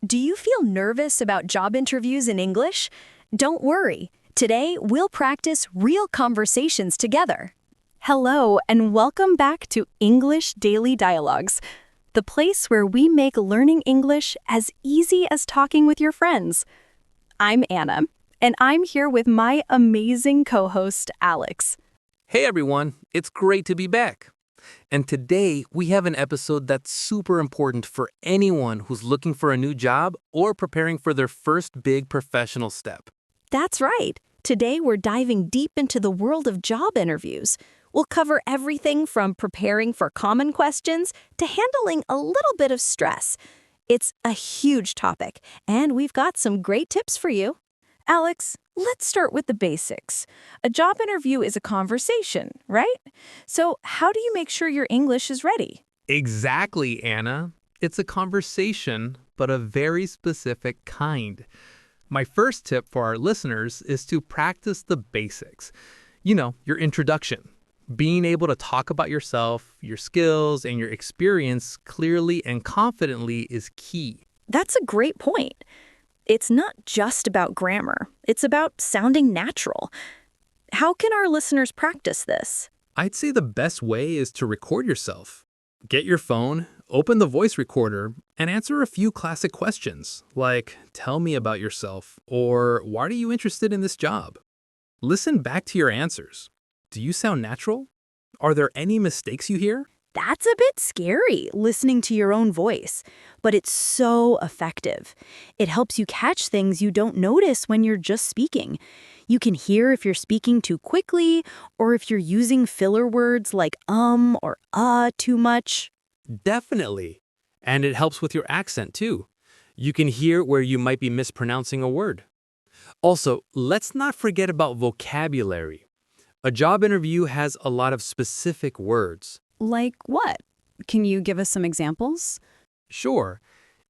Do you feel nervous about job interviews in English? Don't worry. Today, we'll practice real conversations together. Hello, and welcome back to English Daily Dialogues, the place where we make learning English as easy as talking with your friends. I'm Anna, and I'm here with my amazing co-host, Alex. Hey everyone, it's great to be back. And today we have an episode that's super important for anyone who's looking for a new job or preparing for their first big professional step. That's right. Today we're diving deep into the world of job interviews. We'll cover everything from preparing for common questions to handling a little bit of stress. It's a huge topic, and we've got some great tips for you. Alex, let's start with the basics. A job interview is a conversation, right? So how do you make sure your English is ready? Exactly, Anna. It's a conversation, but a very specific kind. My first tip for our listeners is to practice the basics. Your introduction. Being able to talk about yourself, your skills, and your experience clearly and confidently is key. That's a great point. It's not just about grammar. It's about sounding natural. How can our listeners practice this? I'd say the best way is to record yourself. Get your phone, open the voice recorder, and answer a few classic questions, like, tell me about yourself, or why are you interested in this job? Listen back to your answers. Do you sound natural? Are there any mistakes you hear? That's a bit scary, listening to your own voice, but it's so effective. It helps you catch things you don't notice when you're just speaking. You can hear if you're speaking too quickly or if you're using filler words like or too much. Definitely. And it helps with your accent, too. You can hear where you might be mispronouncing a word. Also, let's not forget about vocabulary. A job interview has a lot of specific words. Like what? Can you give us some examples? Sure.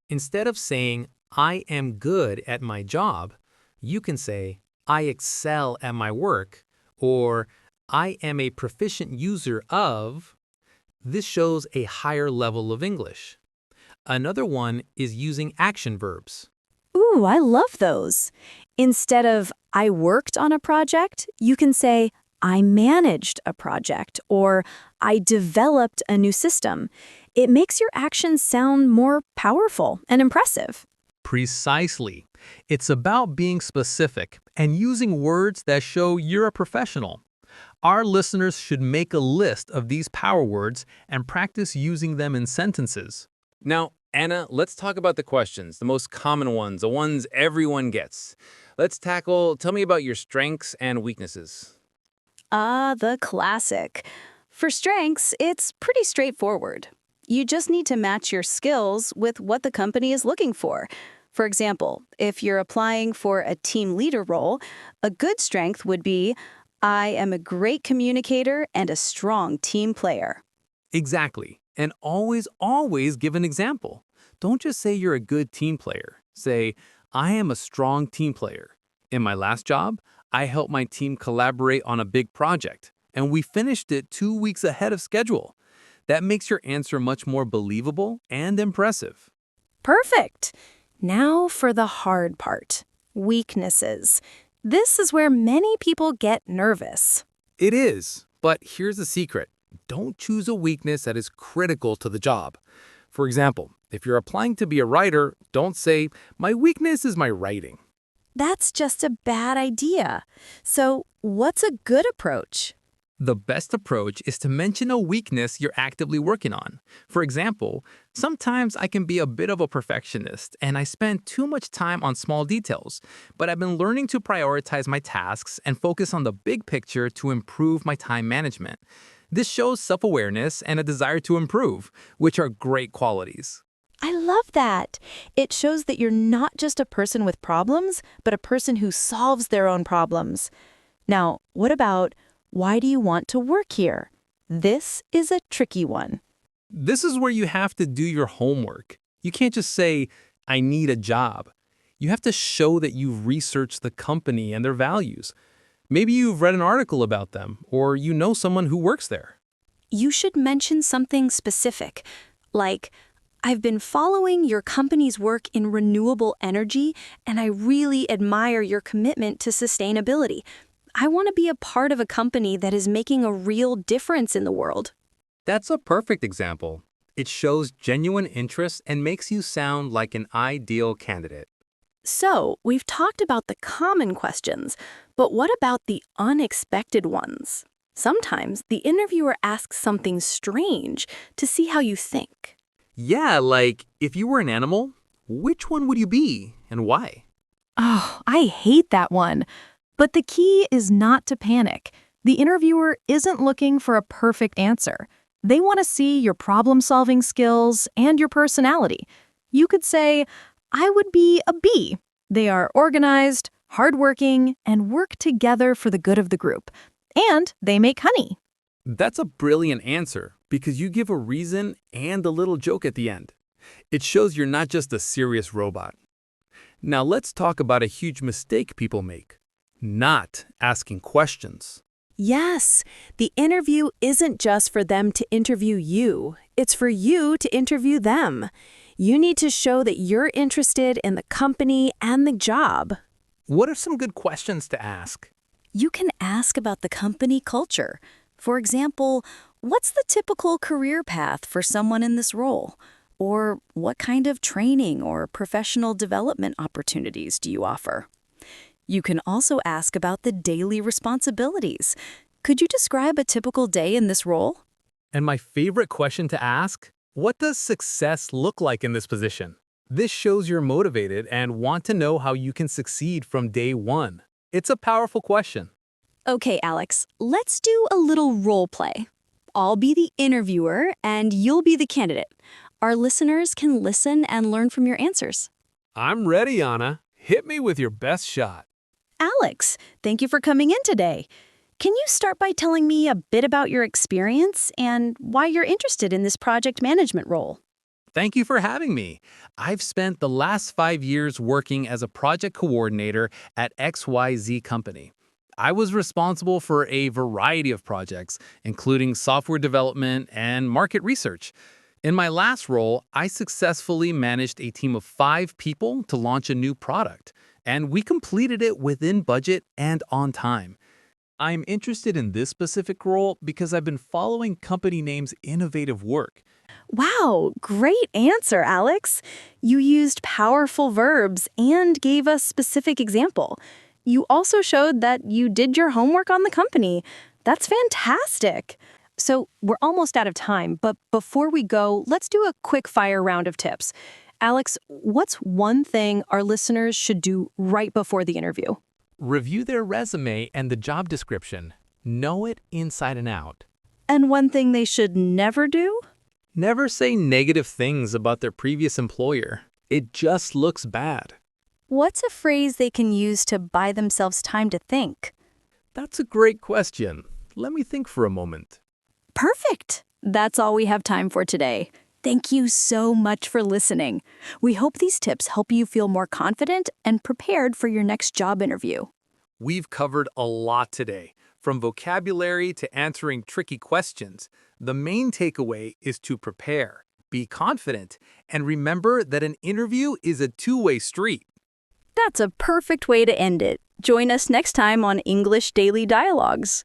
Instead of saying, I am good at my job, you can say, I excel at my work, or I am a proficient user of. This shows a higher level of English. Another one is using action verbs. Ooh, I love those. Instead of I worked on a project, you can say I managed a project or I developed a new system. It makes your actions sound more powerful and impressive. Precisely. It's about being specific and using words that show you're a professional. Our listeners should make a list of these power words and practice using them in sentences. Now, Anna, let's talk about the questions, the most common ones, the ones everyone gets. Tell me about your strengths and weaknesses. The classic. For strengths, it's pretty straightforward. You just need to match your skills with what the company is looking for. For example, if you're applying for a team leader role, a good strength would be, I am a great communicator and a strong team player. Exactly. And always give an example. Don't just say you're a good team player. Say, I am a strong team player. In my last job, I helped my team collaborate on a big project, and we finished it 2 weeks ahead of schedule. That makes your answer much more believable and impressive. Perfect. Now for the hard part, weaknesses. This is where many people get nervous. It is, but here's the secret. Don't choose a weakness that is critical to the job. For example, if you're applying to be a writer, don't say, my weakness is my writing. That's just a bad idea. So, what's a good approach? The best approach is to mention a weakness you're actively working on. For example, sometimes I can be a bit of a perfectionist and I spend too much time on small details, but I've been learning to prioritize my tasks and focus on the big picture to improve my time management. This shows self-awareness and a desire to improve, which are great qualities. I love that. It shows that you're not just a person with problems, but a person who solves their own problems. Now, what about, why do you want to work here? This is a tricky one. This is where you have to do your homework. You can't just say, I need a job. You have to show that you've researched the company and their values. Maybe you've read an article about them, or you know someone who works there. You should mention something specific, like, I've been following your company's work in renewable energy, and I really admire your commitment to sustainability. I want to be a part of a company that is making a real difference in the world. That's a perfect example. It shows genuine interest and makes you sound like an ideal candidate. So, we've talked about the common questions, but what about the unexpected ones? Sometimes the interviewer asks something strange to see how you think. Yeah, like if you were an animal, which one would you be and why? Oh, I hate that one. But the key is not to panic. The interviewer isn't looking for a perfect answer. They want to see your problem-solving skills and your personality. You could say, I would be a bee. They are organized, hardworking, and work together for the good of the group. And they make honey. That's a brilliant answer because you give a reason and a little joke at the end. It shows you're not just a serious robot. Now let's talk about a huge mistake people make. Not asking questions. Yes, the interview isn't just for them to interview you. It's for you to interview them. You need to show that you're interested in the company and the job. What are some good questions to ask? You can ask about the company culture. For example, what's the typical career path for someone in this role? Or what kind of training or professional development opportunities do you offer? You can also ask about the daily responsibilities. Could you describe a typical day in this role? And my favorite question to ask, what does success look like in this position? This shows you're motivated and want to know how you can succeed from day one. It's a powerful question. Okay, Alex, let's do a little role play. I'll be the interviewer and you'll be the candidate. Our listeners can listen and learn from your answers. I'm ready, Anna. Hit me with your best shot. Alex, thank you for coming in today. Can you start by telling me a bit about your experience and why you're interested in this project management role? Thank you for having me. I've spent the last 5 years working as a project coordinator at XYZ Company. I was responsible for a variety of projects, including software development and market research. In my last role, I successfully managed a team of 5 people to launch a new product, and we completed it within budget and on time. I'm interested in this specific role because I've been following company name's innovative work. Wow, great answer, Alex. You used powerful verbs and gave a specific example. You also showed that you did your homework on the company. That's fantastic. So we're almost out of time, but before we go, let's do a quick fire round of tips. Alex, what's one thing our listeners should do right before the interview? Review their resume and the job description. Know it inside and out. And one thing they should never do? Never say negative things about their previous employer. It just looks bad. What's a phrase they can use to buy themselves time to think? That's a great question. Let me think for a moment. Perfect. That's all we have time for today. Thank you so much for listening. We hope these tips help you feel more confident and prepared for your next job interview. We've covered a lot today, from vocabulary to answering tricky questions. The main takeaway is to prepare, be confident, and remember that an interview is a two-way street. That's a perfect way to end it. Join us next time on English Daily Dialogues.